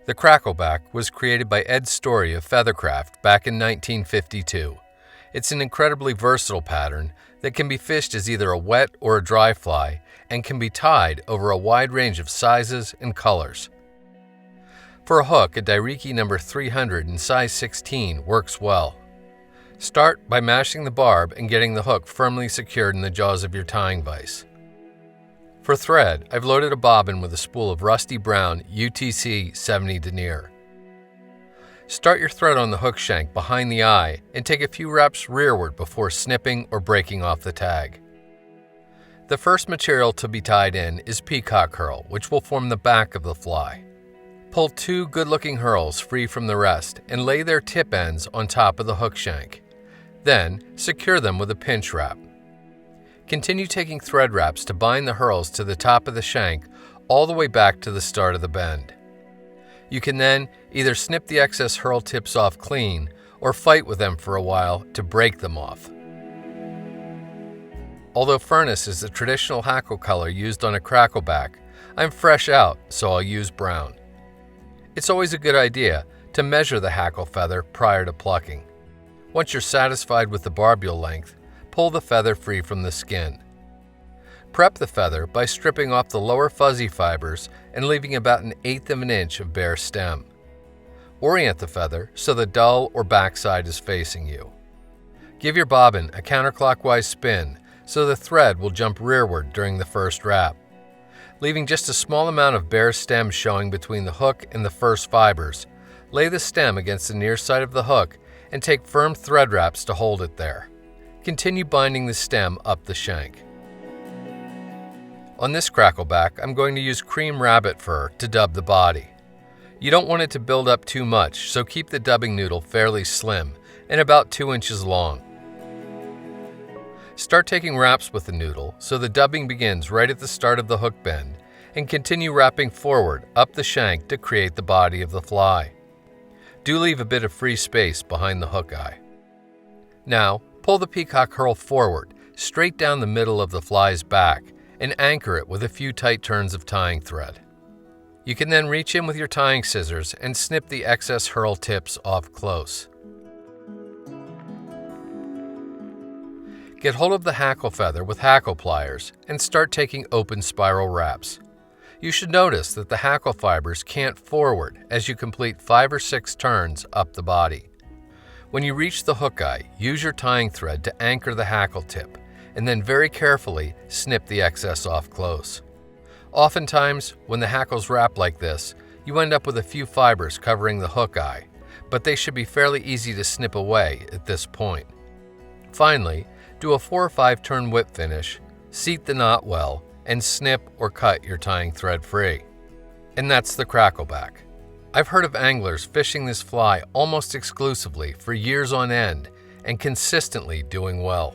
The Crackleback was created by Ed Story of Feathercraft back in 1952. It's an incredibly versatile pattern that can be fished as either a wet or a dry fly and can be tied over a wide range of sizes and colors. For a hook, a Dai-Riki number 300 in size 16 works well. Start by mashing the barb and getting the hook firmly secured in the jaws of your tying vise. For thread, I've loaded a bobbin with a spool of rusty brown UTC 70 Denier. Start your thread on the hook shank behind the eye and take a few wraps rearward before snipping or breaking off the tag. The first material to be tied in is Peacock Curl, which will form the back of the fly. Pull 2 good-looking herls free from the rest and lay their tip ends on top of the hook shank. Then, secure them with a pinch wrap. Continue taking thread wraps to bind the herls to the top of the shank all the way back to the start of the bend. You can then either snip the excess herl tips off clean or fight with them for a while to break them off. Although furnace is the traditional hackle color used on a crackleback, I'm fresh out, so I'll use brown. It's always a good idea to measure the hackle feather prior to plucking. Once you're satisfied with the barbule length, pull the feather free from the skin. Prep the feather by stripping off the lower fuzzy fibers and leaving about 1/8 of an inch of bare stem. Orient the feather so the dull or backside is facing you. Give your bobbin a counterclockwise spin so the thread will jump rearward during the first wrap. Leaving just a small amount of bare stem showing between the hook and the first fibers, lay the stem against the near side of the hook and take firm thread wraps to hold it there. Continue binding the stem up the shank. On this crackleback, I'm going to use cream rabbit fur to dub the body. You don't want it to build up too much, so keep the dubbing noodle fairly slim and about 2 inches long. Start taking wraps with the noodle so the dubbing begins right at the start of the hook bend and continue wrapping forward up the shank to create the body of the fly. Do leave a bit of free space behind the hook eye. Now, pull the Peacock Curl forward, straight down the middle of the fly's back, and anchor it with a few tight turns of tying thread. You can then reach in with your tying scissors and snip the excess herl tips off close. Get hold of the hackle feather with hackle pliers and start taking open spiral wraps. You should notice that the hackle fibers cant forward as you complete 5 or 6 turns up the body. When you reach the hook eye, use your tying thread to anchor the hackle tip, and then very carefully snip the excess off close. Oftentimes, when the hackles wrap like this, you end up with a few fibers covering the hook eye, but they should be fairly easy to snip away at this point. Finally, do a 4 or 5 turn whip finish, seat the knot well, and snip or cut your tying thread free. And that's the crackleback. I've heard of anglers fishing this fly almost exclusively for years on end and consistently doing well.